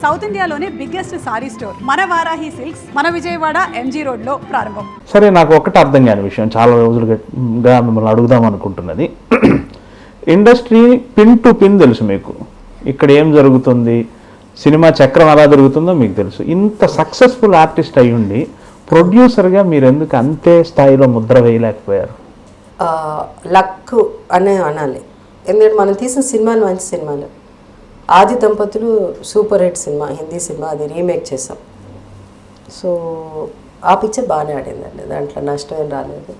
South ఇండియాలోనే biggest sorry store మన Varahi silks మన విజయవాడ ఎంజీ రోడ్లో ప్రారంభం. సరే, నాకు ఒకటి అర్థం కాని విషయం, చాలా రోజులుగా మిమ్మల్ని అడుగుదాం అనుకుంటున్నది. ఇండస్ట్రీ పిన్ టు పిన్ తెలుసు మీకు, ఇక్కడ ఏం జరుగుతుంది, సినిమా చక్రం ఎలా జరుగుతుందో మీకు తెలుసు. ఇంత సక్సెస్ఫుల్ ఆర్టిస్ట్ అయ్యుండి ప్రొడ్యూసర్గా మీరు ఎందుకు అంతే స్థాయిలో ముద్ర వేయలేకపోయారు? లక్ అనే అనాలి. ఎందుకంటే మనం తీసిన సినిమాలు మంచి సినిమాలు. ఆది దంపతులు super hit cinema, Hindi cinema, అది రీమేక్ చేసాం. సో ఆ పిక్చర్ బాగానే ఆడిందండి, దాంట్లో నష్టం ఏం రాలేదు.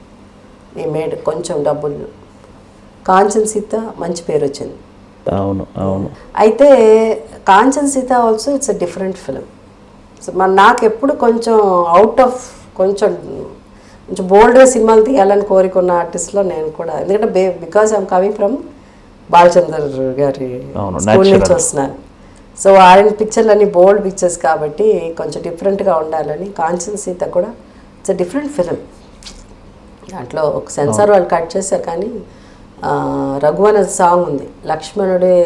ఈ మేడ్ కొంచెం డబ్బులు. కాంచన్ సీత మంచి పేరు వచ్చింది. అవును అవును. అయితే Kanchan Sita also it's a different film. So నాకు ఎప్పుడు కొంచెం అవుట్ ఆఫ్ కొంచెం బోల్డ్గా సినిమాలు తీయాలని కోరుకున్న ఆర్టిస్ట్లో నేను కూడా. ఎందుకంటే because I'm coming from Balachander గారి స్కూల్ నుంచి వస్తున్నాను. సో ఆయన పిక్చర్లు అన్ని బోల్డ్ పిక్చర్స్ కాబట్టి కొంచెం డిఫరెంట్గా ఉండాలని. కాంచన్ సీత కూడా ఇట్స్ అ డిఫరెంట్ ఫిలిం. దాంట్లో ఒక సెన్సార్ వాళ్ళు కట్ చేశారు, కానీ రఘువన సాంగ్ ఉంది, లక్ష్మణుడే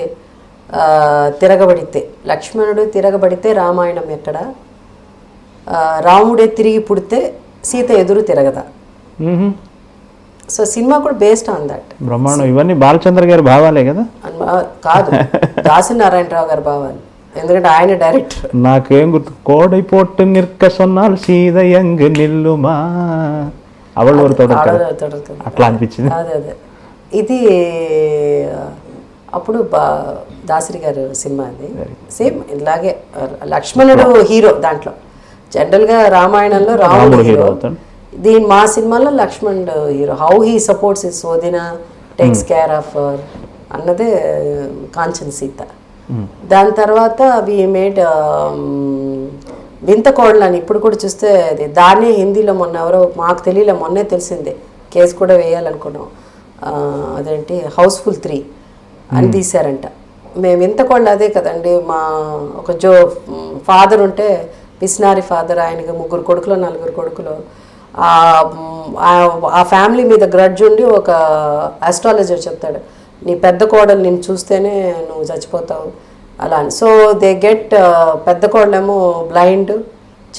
తిరగబడితే, లక్ష్మణుడు తిరగబడితే రామాయణం ఎక్కడ, రాముడే తిరిగి పుడితే సీత ఎదురు తిరగదా. సో సినిమా కూడా బేస్డ్ ఆన్ దట్. బ్రహ్మాండం. ఇవన్నీ బాలచంద్ర గారి భావాలే కదా? కాదు, దాసి నారాయణరావు గారి భావాలు, ఎందుకంటే ఆయన డైరెక్టర్. నాకేం గుర్తు, కోడై పోట్టు నిర్క సొన్నాలు సీదయంగ్ నిల్లుమా అవళ్ళు అట్లా అనిపించింది. అదే అదే ఇది అప్పుడు దాసరి గారు సినిమా అది. సేమ్ ఇలాగే లక్ష్మణుడు హీరో దాంట్లో. జనరల్గా రామాయణంలో రాముడు హీరో, దీని మా సినిమాలో లక్ష్మణుడు hero. How he supports his వదిన, టేక్స్ కేర్ ఆఫ్ అన్నదే కాంచన్ సీత. దాని తర్వాత వి మేడ్ వింత కోడలు అని. ఇప్పుడు కూడా చూస్తే అది దాన్నే హిందీలో మొన్న ఎవరో మాకు తెలియలే, మొన్నే తెలిసిందే, కేసు కూడా వేయాలనుకున్నాం. అదేంటి హౌస్ఫుల్ 3 అని తీశారంట. మేము వింత కోడలు అదే కదండి. మా ఒక ఫాదర్ ఉంటే, పిస్నారి ఫాదర్, ఆయనకి 3 కొడుకులు 4 కొడుకులు. ఆ ఫ్యామిలీ మీద గ్రడ్జ్ ఉండి ఒక ఆస్ట్రాలజర్ చెప్తాడు, నీ పెద్ద కోడలు నిన్ను చూస్తేనే నువ్వు చచ్చిపోతావు అలా అని. సో దే గెట్ పెద్ద కోడలేమో బ్లైండ్,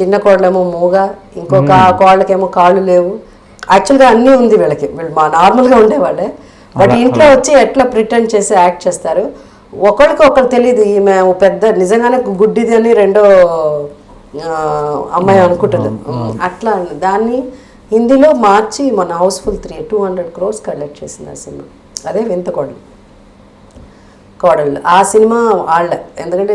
చిన్న కోడలేమో మూగ, ఇంకొక కోళ్ళకేమో కాళ్ళు లేవు. యాక్చువల్గా అన్నీ ఉంది వీళ్ళకి, వీళ్ళు మా నార్మల్గా ఉండేవాళ్ళే. బట్ ఇంట్లో వచ్చి ఎట్లా ప్రిటెండ్ చేసి యాక్ట్ చేస్తారు. ఒకరికి ఒకరు తెలియదు, ఈమె పెద్ద నిజంగానే గుడ్డిది అని రెండో అమ్మాయి అనుకుంటుంది. అట్లా దాన్ని హిందీలో మార్చి మన హౌస్ఫుల్ 3 200 crores కలెక్ట్ చేసింది ఆ సినిమా. అదే వింత కోడళ్ళు ఆ సినిమా వాళ్ళ. ఎందుకంటే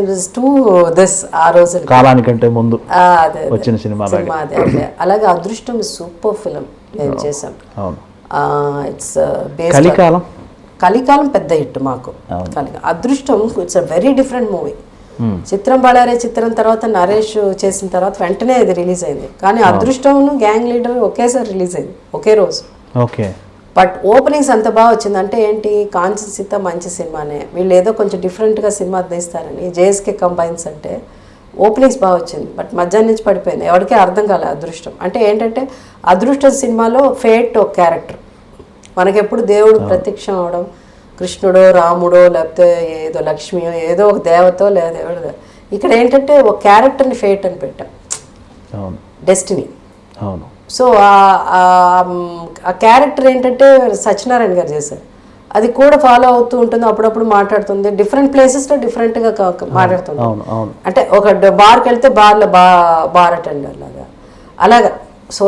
ఆ రోజు కాలానికంటే ముందు అదే వచ్చిన సినిమా అదే. అలాగే అదృష్టం సూపర్ ఫిలిం నేను చేశాం. ఇట్స్ బేస్డ్ కలికాలం పెద్ద హిట్ మాకు. అదృష్టం it's a very different movie. చిత్రం బళారే చిత్రం తర్వాత నరేష్ చేసిన తర్వాత వెంటనే అది రిలీజ్ అయింది. కానీ అదృష్టం గ్యాంగ్ లీడర్ ఒకేసారి రిలీజ్ అయింది, ఒకే రోజు. ఓకే. బట్ ఓపెనింగ్స్ అంత బాగా వచ్చిందంటే ఏంటి, కాంచన్ సీత మంచి సినిమానే, వీళ్ళు ఏదో కొంచెం డిఫరెంట్గా సినిమా తీస్తారని. జేఎస్కే కంబైన్స్ అంటే ఓపెనింగ్స్ బాగా వచ్చింది, బట్ మధ్యాహ్నం నుంచి పడిపోయింది. ఎవరికీ అర్థం కాలేదు అదృష్టం అంటే ఏంటంటే. అదృష్టం సినిమాలో ఫేట్ ఒక క్యారెక్టర్, మనకెప్పుడు దేవుడు ప్రత్యక్షం అవడం, కృష్ణుడో రాముడో లేకపోతే ఏదో లక్ష్మియో ఏదో ఒక దేవతో లేదా దేవుడు. ఇక్కడ ఏంటంటే ఒక క్యారెక్టర్ని ఫేట్ అని పెట్టాం, డెస్టినీ. సో ఆ క్యారెక్టర్ ఏంటంటే సత్యనారాయణ గారు చేశారు. అది కూడా ఫాలో అవుతూ ఉంటుంది, అప్పుడప్పుడు మాట్లాడుతుంది, డిఫరెంట్ ప్లేసెస్లో డిఫరెంట్గా మాట్లాడుతుంది. అంటే ఒక బార్కి వెళ్తే బార్లో బార్ అటెండర్ లాగా అలాగా. సో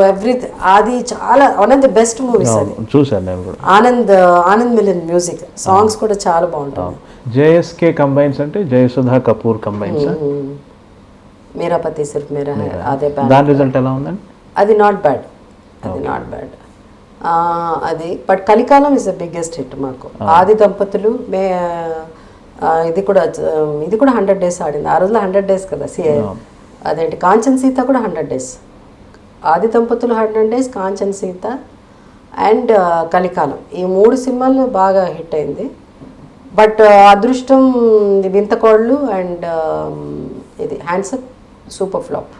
అది చాలా one of the best movies. అది చూసాను. ఆనంద్ మిలిన్ మ్యూజిక్, సాంగ్స్ కూడా చాలా బాగుంటాయి. జేఎస్కే కంబైన్స్ అంటే జయసుధా కపూర్ కంబైన్స్. మేరా పతి సిర్ఫ్ మేరా హై, అదే దాని రిజల్ట్ ఎలా ఉందండి? అది నాట్ బ్యాడ్. అది బట్ కలికాలం ఇస్ ద బిగ్గెస్ట్ హిట్ మాకు. ఆది దంపతులు ఇది కూడా 100 days ఆడింది. ఆ రోజులో 100 days కదా. అదేంటి కాంచన్ సీత కూడా 100 days. ఆది దంపతులు 100 days, కాంచన్ సీత అండ్ కలికాలం, ఈ 3 సినిమాలు బాగా హిట్ అయింది. బట్ అదృష్టం, వింత కోళ్ళు అండ్ ఇది హ్యాండ్సప్ సూపర్ ఫ్లాప్.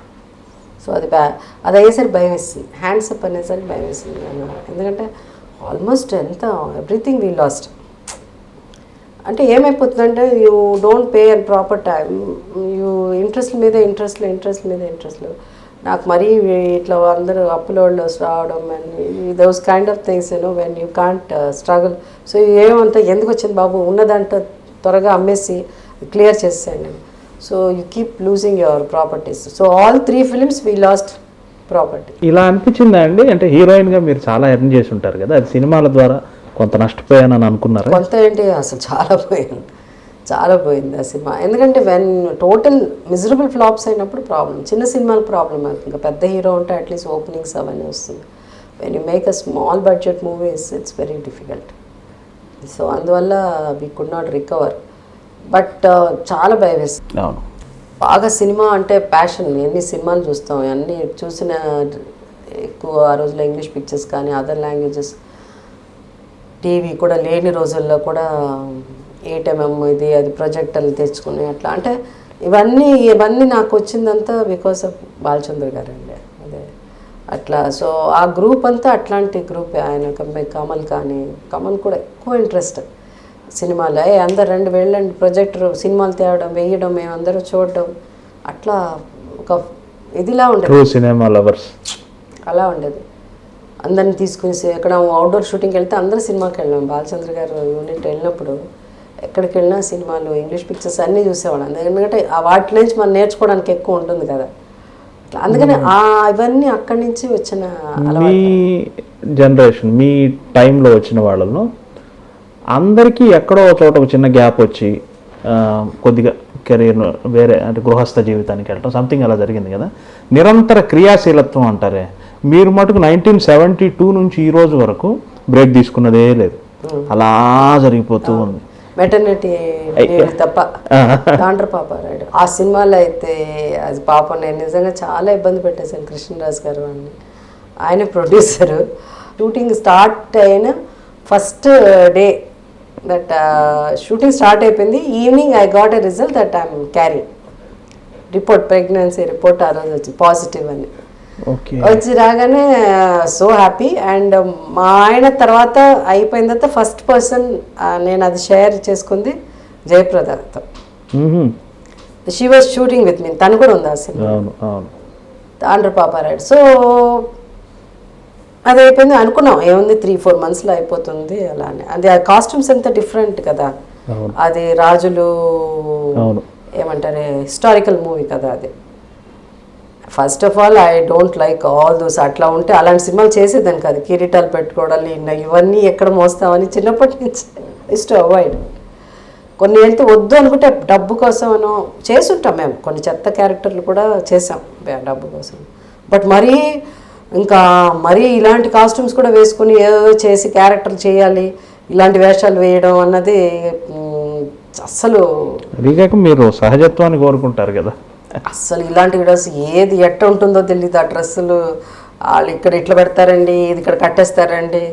సో అది అయ్యేసరికి భయం వేసింది, హ్యాండ్సప్ అనేసరికి భయం వేసింది. ఎందుకంటే ఆల్మోస్ట్ ఎంత ఎవ్రీథింగ్ వీ లాస్ట్. అంటే ఏమైపోతుందంటే you don't pay and proper time, you interest మీద ఇంట్రెస్ట్లు. నాకు మరీ ఇట్లా అందరూ అప్లోడ్లో రావడం and those kind of things when you can't struggle. So ఏమంతా ఎందుకు వచ్చింది బాబు, ఉన్నదంటే త్వరగా అమ్మేసి క్లియర్ చేసేసాను నేను. So you keep losing your properties. So all 3 films we last property. ఇలా అనిపించిందా అండి? అంటే హీరోయిన్గా మీరు చాలా ఎర్న్ చేసి ఉంటారు కదా, అది సినిమాల ద్వారా కొంత నష్టపోయానని అనుకున్నారా? కొంత ఏంటి, అసలు చాలా పోయింది ఆ సినిమా. ఎందుకంటే వెన్ టోటల్ మిజరబుల్ ఫ్లాప్స్ అయినప్పుడు ప్రాబ్లం, చిన్న సినిమాలు ప్రాబ్లం అవుతుంది. ఇంకా పెద్ద హీరో ఉంటే అట్లీస్ట్ ఓపెనింగ్స్ అవన్నీ వస్తుంది. When you make a small budget movies it's very difficult. So అందువల్ల we could not recover. But చాలా భయం వేస్తుంది. అవును, బాగా సినిమా అంటే ప్యాషన్. ఎన్ని సినిమాలు చూస్తాం, అన్నీ చూసిన ఎక్కువ ఆ రోజుల్లో ఇంగ్లీష్ పిక్చర్స్ కానీ అదర్ లాంగ్వేజెస్, టీవీ కూడా లేని రోజుల్లో కూడా 8mm ఇది అది ప్రొజెక్టర్లు తెచ్చుకుని అట్లా. అంటే ఇవన్నీ నాకు వచ్చిందంతా బికాస్ ఆఫ్ బాలచంద్ర గారు అండి. అదే అట్లా. సో ఆ గ్రూప్ అంతా అట్లాంటి గ్రూప్. ఆయన కమల్ కూడా ఎక్కువ ఇంట్రెస్ట్ సినిమాలో. అందరు వెళ్ళండి ప్రొజెక్టర్ సినిమాలు తేవడం, వేయడం, మేమందరూ చూడడం, అట్లా ఒక ఇదిలా ఉండేది. సినిమా లవర్స్ అలా ఉండేది. అందరిని తీసుకుని ఎక్కడ అవుట్డోర్ షూటింగ్కి వెళ్తే అందరూ సినిమాకి వెళ్ళాం. బాలచంద్ర గారు యూనిట్ వెళ్ళినప్పుడు ఎక్కడికి వెళ్ళినా సినిమాలు, ఇంగ్లీష్ పిక్చర్స్ అన్నీ చూసేవాళ్ళం. ఎందుకంటే ఆ వాటి నుంచి మనం నేర్చుకోవడానికి ఎక్కువ ఉంటుంది కదా. అందుకని ఇవన్నీ అక్కడి నుంచి వచ్చిన మీ జనరేషన్, మీ టైంలో వచ్చిన వాళ్ళలో అందరికీ ఎక్కడో చోట ఒక చిన్న గ్యాప్ వచ్చి కొద్దిగా కెరీర్ వేరే అంటే గృహస్థ జీవితానికి వెళ్ళటం సంథింగ్ అలా జరిగింది కదా. నిరంతర క్రియాశీలత్వం అంటారే, మీరు మటుకు 1972 నుంచి ఈ రోజు వరకు బ్రేక్ తీసుకున్నదే లేదు, అలా జరిగిపోతూ ఉంది. మెటర్నిటీ తప్ప తాండ్ర పాపారాయుడు ఆ సినిమాలో అయితే అది పాపం నేను నిజంగా చాలా ఇబ్బంది పెట్టేశాను. కృష్ణరాజు గారు అని ఆయన ప్రొడ్యూసరు. షూటింగ్ స్టార్ట్ అయిన first day that shooting start అయిపోయింది. Evening I got a result that I'm carry report, pregnancy report ఆ రోజు వచ్చి పాజిటివ్ అని వచ్చి రాగానే సో హ్యాపీ. అండ్ మా ఆయన తర్వాత అయిపోయిన తర్వాత ఫస్ట్ పర్సన్ నేను అది షేర్ చేసుకుంది జయప్రదతో. She was shooting with me, తను కూడా ఉంది ఆ సినిమా తాండ్ర పాపారాయుడు. సో అది అయిపోయింది అనుకున్నాం, ఏముంది 3-4 monthsలో అయిపోతుంది అలానే. అది ఆ కాస్ట్యూమ్స్ ఎంత డిఫరెంట్ కదా. అది రాజులు ఏమంటారు హిస్టారికల్ మూవీ కదా అది. First of all I don't like all those. అట్లా ఉంటే అలాంటి సినిమాలు చేసేదానికి అది కిరీటాలు పెట్టుకోవడాలు ఇవన్నీ ఎక్కడ మోస్తామని చిన్నప్పటి నుంచి ఇస్ టు అవాయిడ్. కొన్ని వెళ్తే వద్దు అనుకుంటే డబ్బు కోసమనో చేసుంటాం మేము, కొన్ని చెత్త క్యారెక్టర్లు కూడా చేసాం డబ్బు కోసం. బట్ మరీ ఇలాంటి కాస్ట్యూమ్స్ కూడా వేసుకుని ఏదో చేసి క్యారెక్టర్లు చేయాలి, ఇలాంటి వేషాలు వేయడం అన్నది అస్సలు. మీరు సహజత్వాన్ని కోరుకుంటారు కదా. అస్సలు ఇలాంటి డ్రెస్ ఏది ఎట్ట ఉంటుందో తెలియదు. ఆ డ్రెస్సులు వాళ్ళు ఇక్కడ ఇట్లా పెడతారండి, ఇది ఇక్కడ కట్టేస్తారండి,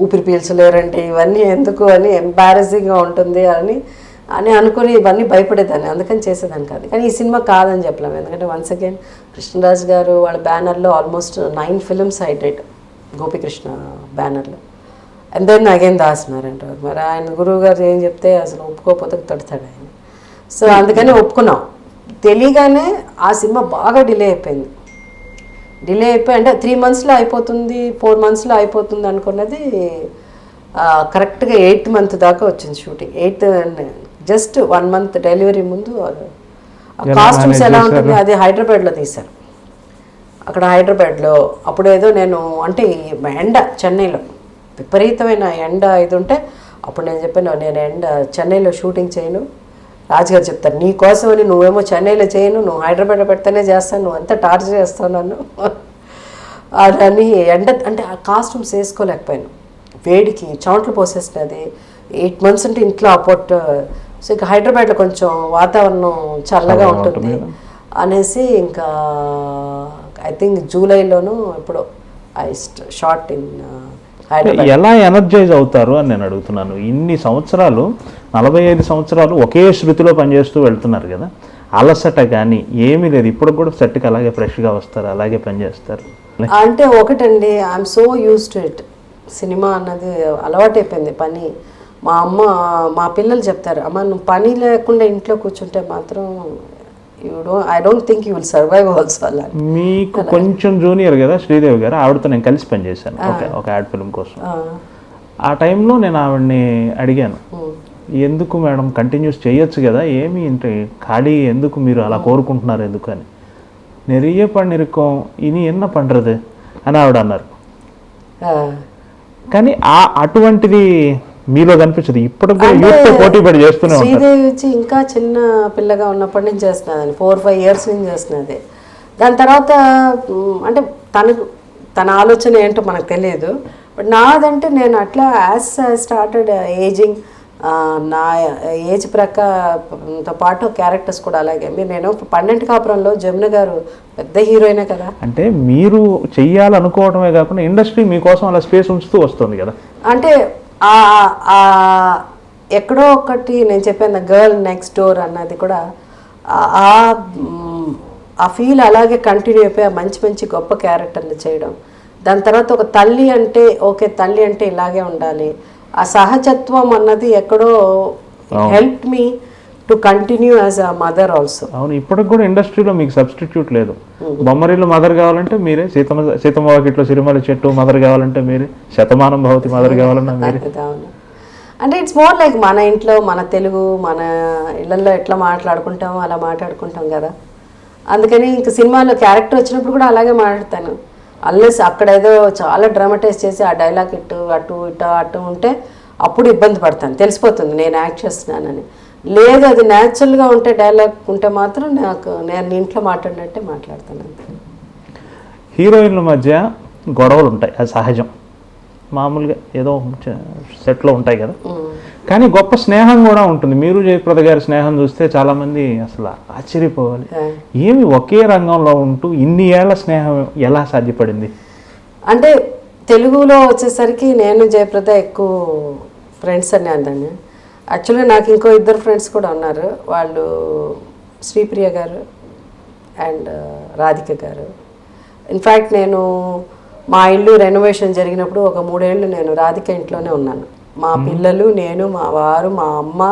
ఊపిరి పీల్చలేరండి, ఇవన్నీ ఎందుకు అని ఎంబారసింగ్గా ఉంటుంది అని అనుకుని ఇవన్నీ భయపడేదాన్ని. అందుకని చేసేదాన్ని కాదు. కానీ ఈ సినిమా కాదని చెప్పలేము. ఎందుకంటే వన్స్ అగైన్ కృష్ణరాజు గారు వాళ్ళ బ్యానర్లో almost 9 films I did, Gopikrishna బ్యానర్లో. అండ్ దెన్ అగైన్ దాసినారంట. మరి ఆయన గురువు గారు ఏం చెప్తే అసలు ఒప్పుకోకపోతే తడతాడు ఆయన. సో అందుకని ఒప్పుకున్నాం. తెలియగానే ఆ సినిమా బాగా డిలే అయిపోయి అంటే 3 monthsలో అయిపోతుంది, 4 monthsలో అయిపోతుంది అనుకున్నది కరెక్ట్గా 8th month దాకా వచ్చింది shooting. 8th just 1 month delivery ముందు. కాస్ట్యూమ్స్ ఎలా ఉంటుంది అది హైదరాబాద్లో తీశారు. అక్కడ హైదరాబాద్లో అప్పుడు ఏదో నేను అంటే ఎండ చెన్నైలో విపరీతమైన ఎండ ఇది ఉంటే అప్పుడు నేను చెప్పాను, నేను చెన్నైలో షూటింగ్ చేయను. రాజుగారు చెప్తారు నీ కోసమని, నువ్వేమో చెన్నైలో చేయను, నువ్వు హైదరాబాద్లో పెడితేనే చేస్తాను, నువ్వు అంతా టార్చర్ చేస్తావు నన్ను అని. ఎండ అంటే ఆ కాస్ట్యూమ్స్ వేసుకోలేకపోయాను, వేడికి చెమటలు పోసేసినది. 8 months అంటే ఇంట్లో అపోట్. సో ఇక హైదరాబాద్లో కొంచెం వాతావరణం చల్లగా ఉంటుంది అనేసి ఇంకా ఐ థింక్ జూలైలోనూ ఇప్పుడు ఐ షార్ట్ ఇన్ హైదరాబాద్. ఎలా ఎనర్జైజ్ అవుతారు అని నేను అడుగుతున్నాను. ఇన్ని సంవత్సరాలు 45 సంవత్సరాలు ఒకే శృతిలో పనిచేస్తూ వెళ్తున్నారు కదా, అలసట కానీ ఏమీ లేదు. ఇప్పుడు కూడా సెట్కి అలాగే ఫ్రెష్గా వస్తారు, అలాగే పనిచేస్తారు. అంటే ఒకటండి, I'm so use to it. Cinema అన్నది అలవాటైపోయింది పని. మా పిల్లలు చెప్తారు, అమ్మ నువ్వు పని లేకుండా ఇంట్లో కూర్చుంటే మాత్రం I don't think you will survive also అలా. మీకు కొంచెం జూనియర్ కదా శ్రీదేవి గారు, ఆవిడతో నేను కలిసి పనిచేశాను ఒక యాడ్ ఫిల్మ్ కోసం. ఆ టైంలో నేను ఆవిడని అడిగాను, ఎందుకు మేడం కంటిన్యూస్ చేయొచ్చు కదా, ఏమి అంటే ఖాళీ ఎందుకు మీరు అలా కోరుకుంటున్నారు ఎందుకు అని. నెరియ పనిరుకం ఇని ఎన్న పండ్రదు అని ఆవిడ అన్నారు. కానీ అటువంటిది మీలో కనిపించదు. ఇప్పటికి యూత్తో పోటీ పడి చేస్తూనే ఉంటారు. శ్రీదేవి వచ్చి ఇంకా చిన్న పిల్లగా ఉన్నప్పటి నుంచి చేస్తున్నది, 4-5 years నుంచి చేస్తున్నది. దాని తర్వాత అంటే తన ఆలోచన ఏంటో మనకు తెలియదు. బట్ నాదంటే నేను అట్లా యాజ్ స్టార్టెడ్ ఏజింగ్, నా ఏజ్ ప్రకారంతో పాటు క్యారెక్టర్స్ కూడా అలాగే. నేను 12 కాపురంలో జమున గారు పెద్ద హీరోయినే కదా. అంటే మీరు చెయ్యాలనుకోవడమే కాకుండా ఇండస్ట్రీ మీకోసం అలా స్పేస్ ఉంచుతూ వస్తుంది కదా. అంటే ఎక్కడో ఒకటి నేను చెప్పాను గర్ల్ నెక్స్ట్ డోర్ అన్నది కూడా ఆ ఫీల్ అలాగే కంటిన్యూ అయిపోయి మంచి మంచి గొప్ప క్యారెక్టర్లు చేయడం. దాని తర్వాత ఒక తల్లి అంటే ఓకే, తల్లి అంటే ఇలాగే ఉండాలి, ఆ సహజత్వం అన్నది ఎక్కడో help me to continue as a mother also. అవును, ఇప్పటికి కూడా ఇండస్ట్రీలో మీకు సబ్స్టిట్యూట్ లేదు. బొమ్మరిలో మదర్ కావాలంటే మీరే, సీతమ్మ వాకిట్లో సిరిమల చెట్టు మదర్ కావాలంటే మీరే, శతమానం భవతి మదర్ కావాలన్నా మీరే. అవును, అంటే ఇట్స్ మోర్ లైక్ మన ఇంట్లో మన తెలుగు మన ఇళ్ళల్లో ఎట్లా మాట్లాడుకుంటామో అలా మాట్లాడుకుంటాం కదా. అందుకని ఇంక సినిమాలో క్యారెక్టర్ వచ్చినప్పుడు కూడా అలాగే మాట్లాడతాను. అల్లెస్ అక్కడ ఏదో చాలా డ్రామటైజ్ చేసి ఆ డైలాగ్ అటు ఉంటే అప్పుడు ఇబ్బంది పడతాను, తెలిసిపోతుంది నేను యాక్ట్ చేస్తున్నానని. లేదు అది న్యాచురల్గా ఉంటే డైలాగ్ ఉంటే మాత్రం నేను ఇంట్లో మాట్లాడినట్టే మాట్లాడతాను అంతే. హీరోయిన్ల మధ్య గొడవలు ఉంటాయి, అది సహజం, మామూలుగా ఏదో సెట్లో ఉంటాయి కదా. కానీ గొప్ప స్నేహం కూడా ఉంటుంది. మీరు జయప్రద గారి స్నేహం చూస్తే చాలామంది అసలు ఆశ్చర్యపోవాలి, ఏమి ఒకే రంగంలో ఉంటూ ఇన్ని ఏళ్ల స్నేహం ఎలా సాధ్యపడింది? అంటే తెలుగులో వచ్చేసరికి నేను జయప్రద ఎక్కువ ఫ్రెండ్స్ అని అందాన్ని. యాక్చువల్గా నాకు ఇంకో 2 ఫ్రెండ్స్ కూడా ఉన్నారు, వాళ్ళు శ్రీప్రియ గారు అండ్ రాధిక గారు. ఇన్ఫ్యాక్ట్ నేను మా ఇల్లు రెనోవేషన్ జరిగినప్పుడు ఒక 3 ఏళ్ళు నేను రాధిక ఇంట్లోనే ఉన్నాను. మా పిల్లలు, నేను, మా వారు, మా అమ్మ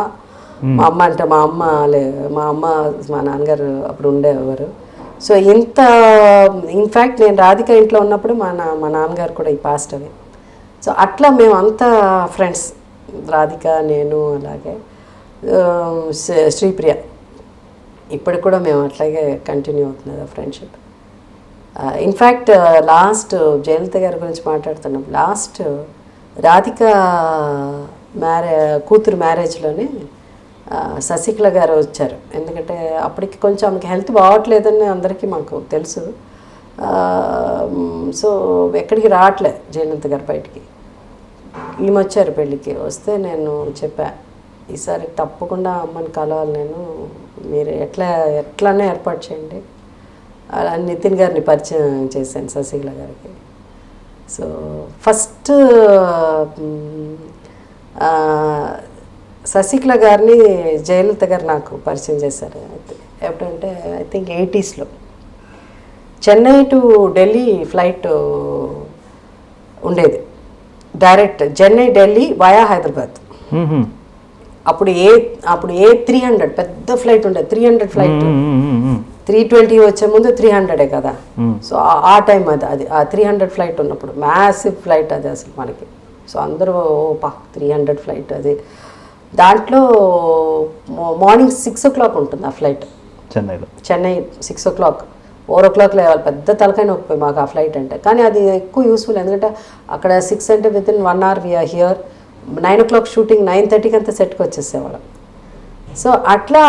అంటే మా అమ్మ మా నాన్నగారు అప్పుడు ఉండేవారు. సో ఇన్ఫ్యాక్ట్ నేను రాధిక ఇంట్లో ఉన్నప్పుడు మా నాన్నగారు కూడా ఈ పాస్ట్ అవి. సో అట్లా మేము అంతా ఫ్రెండ్స్, రాధిక నేను అలాగే శ్రీప్రియ ఇప్పటికి కూడా మేము అట్లాగే కంటిన్యూ అవుతున్నది ఆ ఫ్రెండ్షిప్. ఇన్ఫ్యాక్ట్ లాస్ట్ జయలలిత గారి గురించి మాట్లాడుతున్నాం, లాస్ట్ రాధిక కూతురు మ్యారేజ్లోనే శశికళ గారు వచ్చారు. ఎందుకంటే అప్పటికి కొంచెం ఆమెకి హెల్త్ బాగోట్లేదని అందరికీ మాకు తెలుసు. సో ఎక్కడికి రావట్లే జయలలిత గారు బయటికి. ఈమె వచ్చారు పెళ్ళికి. వస్తే నేను చెప్పా, ఈసారి తప్పకుండా అమ్మని కలవాలి నేను, మీరు ఎట్లానే ఏర్పాటు చేయండి. అలా నితిన్ గారిని పరిచయం చేశాను శశికళ గారికి. సో ఫస్ట్ శశికళ గారిని జయలలిత గారు నాకు పరిచయం చేశారు. ఎప్పుడంటే I think 80s Chennai to Delhi flight ఉండేది, డైరెక్ట్ చెన్నై ఢిల్లీ వయా హైదరాబాద్. అప్పుడు ఏ 300 పెద్ద ఫ్లైట్ ఉండేది, 300 ఫ్లైట్. 320 వచ్చే ముందు 300 కదా. సో ఆ టైం అది ఆ 300 ఫ్లైట్ ఉన్నప్పుడు మ్యాసివ్ ఫ్లైట్ అది అసలు మనకి. సో అందరూ 300 ఫ్లైట్ అది. దాంట్లో మార్నింగ్ 6 o'clock ఉంటుంది ఆ ఫ్లైట్. చెన్నై 6 o'clock 4 o'clock లేవాలి. పెద్ద తలకాయ నొప్పి మాకు ఆ ఫ్లైట్ అంటే. కానీ అది ఎక్కువ యూస్ఫుల్, ఎందుకంటే అక్కడ 6 అంటే within 1 hour we're here. 9 o'clock shooting, 9:30కి అంతా సెట్కి వచ్చేసేవాళ్ళం. సో అట్లా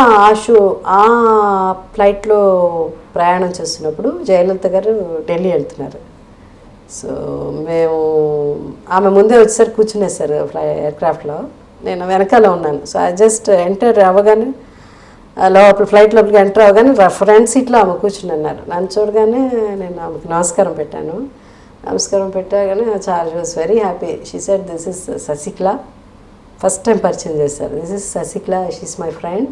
ఆ ఫ్లైట్లో ప్రయాణం చేస్తున్నప్పుడు జయలలిత గారు ఢిల్లీ వెళ్తున్నారు. సో ఆమె ముందే వచ్చేసరికి కూర్చునేసారు ఎయిర్క్రాఫ్ట్లో, నేను వెనకాల ఉన్నాను. సో ఐ జస్ట్ ఎంటర్ అవ్వగానే ఫ్లైట్ లోపలికి ఎంటర్ అవ్వగానే ఫ్రంట్ సీట్లో ఆమె కూర్చుని అన్నారు. నన్ను చూడగానే నేను ఆమెకు నమస్కారం పెట్టాను. నమస్కారం పెట్టగానే చాలా was very happy. She said this is Sasikala. First time పరిచయం చేశారు. This is Sasikala, she's my friend,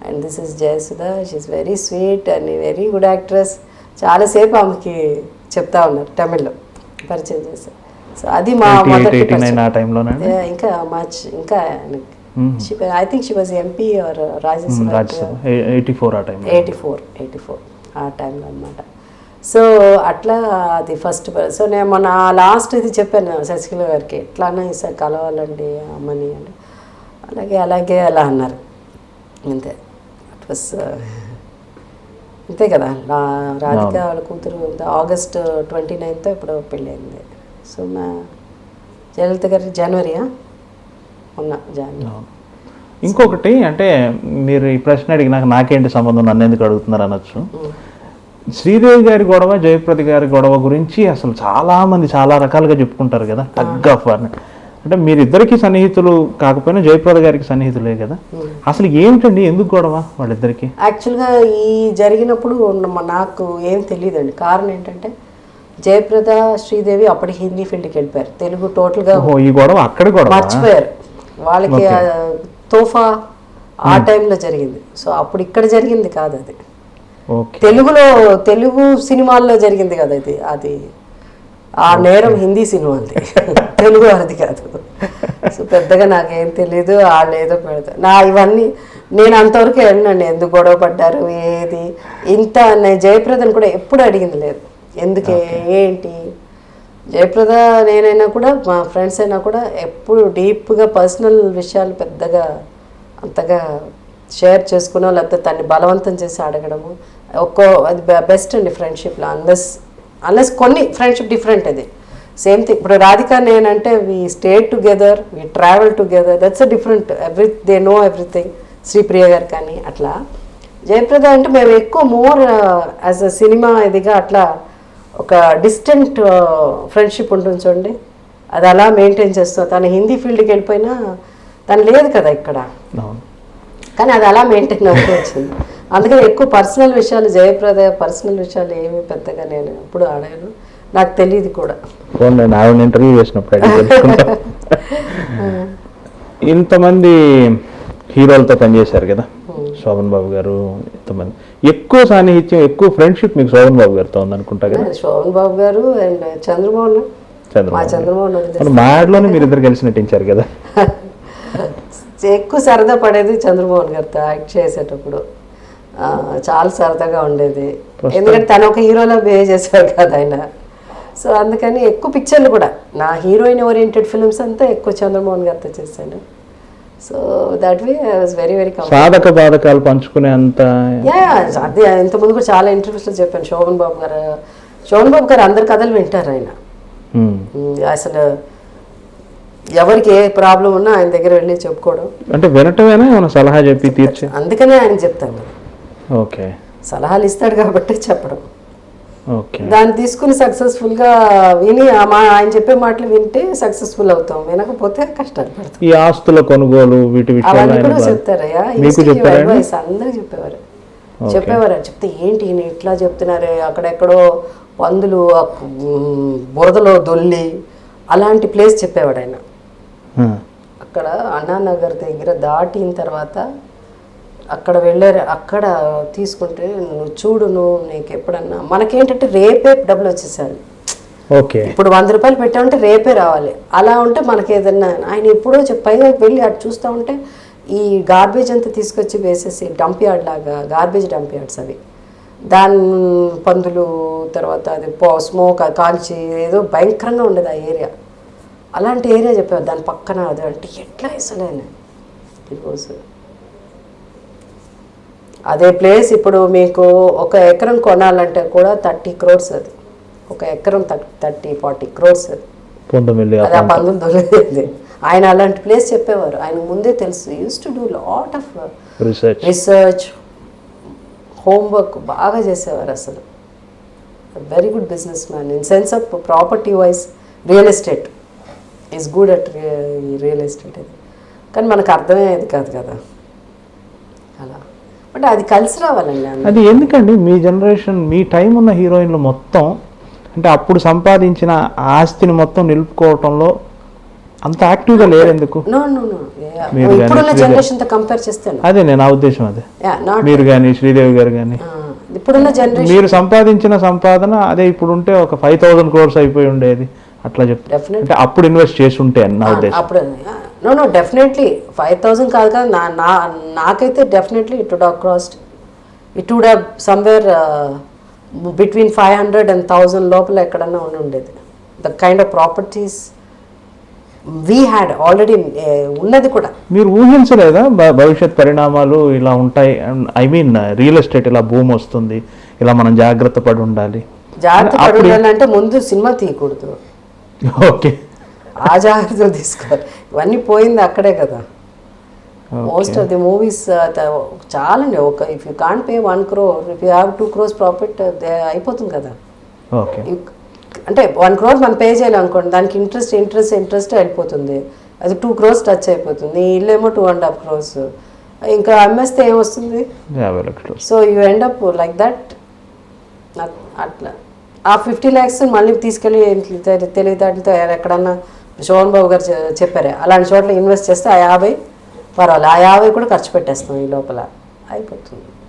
and this is Jayasudha, she's very sweet and very good actress. చాలాసేపు ఆమెకి చెప్తా ఉన్నారు, తమిళ్లో పరిచయం చేశారు. సో అది మా మొదటి 89 ఆ టైంలోనే ఇంకా మచ్ ఇంకా I think she was MP or Rajya Sabha 84 ఆ టైంలో 84 ఆ టైంలో అనమాట. సో అట్లా అది ఫస్ట్. సో నేను మొన్న లాస్ట్ ఇది చెప్పాను శశికళ గారికి, ఎట్లానా ఈసారి కలవాలండి అమ్మని అంటే అలాగే అలా అన్నారు. అంతే. ఇట్ వాస్ అంతే కదా. రాధిక వాళ్ళ కూతురు ఆగస్ట్ 29th ఇప్పుడు పెళ్ళైంది. సో మా జయలలిత గారి జనవరియా మొన్న జనవరి. ఇంకొకటి అంటే మీరు ఈ ప్రశ్న అడిగినాక నాకేంటి సంబంధం, నన్ను ఎందుకు అడుగుతున్నారు అనొచ్చు. శ్రీదేవి గారి గొడవ, జయప్రద గారి గొడవ గురించి అసలు చాలా మంది చాలా రకాలుగా చెప్పుకుంటారు కదా. టగ్ ఆఫ్ వార్ అంటే మీరిద్దరికి సన్నిహితులు కాకపోయినా జయప్రద గారికి సన్నిహితులే కదా. అసలు ఏమిటండి, ఎందుకు గొడవ వాళ్ళిద్దరికి? యాక్చువల్గా ఈ జరిగినప్పుడు నాకు ఏం తెలియదండి. కారణం ఏంటంటే జయప్రద శ్రీదేవి అప్పటికి హిందీ ఫీల్డ్కి వెళ్ళిపోయారు. తెలుగు టోటల్గా ఈ గొడవ అక్కడ గొడవ మర్చిపోయారు. వాళ్ళకి తోఫా ఆ టైంలో జరిగింది. సో అప్పుడు ఇక్కడ జరిగింది కాదు అది, తెలుగు సినిమాల్లో జరిగింది కదా ఇది. అది ఆ నేరం హిందీ సినిమాది, తెలుగు అది కాదు. సో పెద్దగా నాకేం తెలీదు. వాళ్ళు ఏదో పెడతారు ఇవన్నీ నేను అంతవరకు వెళ్ళినండి. ఎందుకు గొడవ పడ్డారు ఏది ఇంత. నేను జయప్రదని కూడా ఎప్పుడు అడిగింది లేదు ఎందుకే ఏంటి. జయప్రద నేనైనా కూడా మా ఫ్రెండ్స్ అయినా కూడా ఎప్పుడు డీప్గా పర్సనల్ విషయాలు పెద్దగా అంతగా షేర్ చేసుకున్నా, లేకపోతే తన్ని బలవంతం చేసి అడగడము అది బెస్ట్ అండి ఫ్రెండ్షిప్లో. అన్లెస్ కొన్ని ఫ్రెండ్షిప్ డిఫరెంట్. అది సేమ్ థింగ్. ఇప్పుడు రాధిక నేనంటే we stay together, we travel together, that's a different. They know everything. Sripriya గారు కానీ అట్లా. జయప్రద అంటే మేము ఎక్కువ మోర్ యాజ్ అ సినిమా ఇదిగా అట్లా ఒక డిస్టెంట్ ఫ్రెండ్షిప్ ఉంటుంది చూడండి, అది అలా మెయింటైన్ చేస్తాం. తను హిందీ ఫీల్డ్కి వెళ్ళిపోయినా తను లేదు కదా ఇక్కడ, కానీ అది అలా మెయింటైన్ అవుతూ వచ్చింది. అందుకని ఎక్కువ పర్సనల్ విషయాలు, జయప్రద పర్సనల్ విషయాలు ఏమీ పెద్దగా నేను ఎప్పుడు అడగను, నాకు తెలియదు కూడా. ఇంటర్వ్యూ చేసినప్పుడు ఇంతమంది హీరోలతో పనిచేశారు కదా, శోభన్ బాబు గారు, ఇంతమంది ఎక్కువ సాన్నిహిత్యం, ఎక్కువ ఫ్రెండ్షిప్ మీకు శోభన్ బాబు గారితో ఉందనుకుంటా కదా. శోభన్ బాబు గారు అండ్ చంద్రమోహన్ మాడ్లోనే మీరు ఇద్దరు కలిసి నటించారు కదా. ఎక్కువ సరదా పడేది చంద్రమోహన్ గారితో యాక్ట్ చేసేటప్పుడు. చాలా సరదాగా ఉండేది, ఎందుకంటే తను ఒక హీరోలా బిహేవ్ చేశారు కదా ఆయన. సో అందుకని ఎక్కువ పిక్చర్లు కూడా నా హీరోయిన్ ఓరియంటెడ్ ఫిల్మ్స్ అంతా ఎక్కువ చంద్రమోహన్ గారితో చేశాను. So that way I was very very comfortable. సాధక బాధకాలు పంచుకునే అంత అదే ఇంతకుముందు కూడా చాలా ఇంటర్వ్యూస్లో చెప్పాను. శోభన్ బాబు గారు అందరి కథలు వింటారు ఆయన. అసలు ఎవరికి ఏ ప్రాబ్లం ఉన్నా ఆయన దగ్గర వెళ్ళి చెప్పుకోవడం అంటే వినటమేనా, ఏమైనా సలహా చెప్పి తీర్చి, అందుకనే ఆయన చెప్తాను. ఓకే, సలహాలు ఇస్తాడు కాబట్టి చెప్పడం. ఓకే, దాన్ని తీసుకుని సక్సెస్ఫుల్గా విని ఆయన చెప్పే మాటలు వింటే సక్సెస్ఫుల్ అవుతాం, వినకపోతే కష్టాలు పడతాం. ఈ ఆస్తుల కొనుగోలు వీటి అవన్నీ కూడా చెప్తారయ్యా. అందరూ చెప్పేవారు. చెప్తే ఏంటి నేను ఇట్లా చెప్తున్నారే, అక్కడెక్కడో పందులు బురదలో దొల్లి అలాంటి ప్లేస్ చెప్పేవాడు ఆయన. అక్కడ అన్నానగర్ దగ్గర దాటిన తర్వాత అక్కడ వెళ్ళారు. అక్కడ తీసుకుంటే నువ్వు చూడు, నీకు ఎప్పుడన్నా మనకేంటంటే రేపే డబ్బులు వచ్చేసారు. ఓకే, ఇప్పుడు 100 రూపాయలు పెట్టామంటే రేపే రావాలి. అలా ఉంటే మనకి ఏదన్నా ఆయన ఎప్పుడో పైగా వెళ్ళి అటు చూస్తూ ఉంటే ఈ గార్బేజ్ అంతా తీసుకొచ్చి వేసేసి డంప్ యార్డ్ లాగా, గార్బేజ్ డంప్ యార్డ్స్ అవి, దాని పందులు తర్వాత అది స్మోక్ కాల్చి ఏదో భయంకరంగా ఉండేది ఆ ఏరియా. అలాంటి ఏరియా చెప్పేవారు. దాని పక్కన అది అంటే ఎట్లా అసలేనే అదే ప్లేస్. ఇప్పుడు మీకు 1 ఎకరం కొనాలంటే కూడా 30 crores. అది 1 ఎకరం 30-40 crores. అది ఆ పందులు దొరికింది. ఆయన అలాంటి ప్లేస్ చెప్పేవారు. ఆయన ముందే తెలుసు. Use to do lot of research, homework బాగా చేసేవారు. అసలు very good business man in sense of property wise. Real estate is good at real estate. అది కానీ మనకు అర్థమయ్యేది కాదు కదా అలా. బట్ అది కలిసి రావాలండి. అది ఎందుకండి మీ జనరేషన్, మీ టైం ఉన్న హీరోయిన్లు మొత్తం అంటే అప్పుడు సంపాదించిన ఆస్తిని మొత్తం నిలుపుకోవటంలో అంత యాక్టివ్గా లేరు ఎందుకు? ఇప్పుడున్న జనరేషన్తో కంపేర్ చేస్తాను. అదే నేను ఆ ఉద్దేశం. అదే మీరు కానీ శ్రీదేవి గారు కానీ ఇప్పుడున్న జనరేషన్ మీరు సంపాదించిన సంపాదన అదే ఇప్పుడు ఉంటే ఒక 5,000 crores అయిపోయి ఉండేది. అట్లా చెప్తే Definitely. అంటే అప్పుడు ఇన్వెస్ట్ చేసి ఉంటే అని నా ఉద్దేశం. అప్పుడు నో డెఫినెట్లీ 5,000 కాదు కదా నాకైతే definitely it would have somewhere between 500 and 1,000 లోపల ఎక్కడన్నా ఉండేది. The kind of properties we had already ఉన్నది కూడా. మీరు ఊహించలేదా భవిష్యత్ పరిణామాలు ఇలా ఉంటాయి? ఐ మీన్ రియల్ ఎస్టేట్ ఇలా భూమి వస్తుంది, ఇలా మనం జాగ్రత్త పడి ఉండాలి. జాగ్రత్త పడి ఉండాలంటే ముందు సినిమా తీయకూడదు, ఓకే, ఆ జాగ్రత్తలు తీసుకోవాలి. ఇవన్నీ పోయింది అక్కడే కదా. మోస్ట్ ఆఫ్ ది మూవీస్ చాలండి. If you can't pay 1 crore, if you have 2 crores profit అయిపోతుంది కదా. ఓకే, అంటే 1 crore మనం పే చేయాలి అనుకోండి, దానికి ఇంట్రెస్ట్ అయిపోతుంది. అది 2 crores టచ్ అయిపోతుంది. ఈ ఇల్లేమో 2.5 crores. ఇంకా అమ్మేస్తే ఏమొస్తుంది? 50 లక్షలు. So you end up like that. అట్లా ఆ 50 lakhs మళ్ళీ తీసుకెళ్ళి తెలివితేటలతో ఎక్కడన్నా శోభన్ బాబు గారు చెప్పారే అలాంటి చోట్ల ఇన్వెస్ట్ చేస్తే ఆ 50 పర్వాలేదు, ఆ 50 కూడా ఖర్చు పెట్టేస్తాం ఈ లోపల అయిపోతుంది.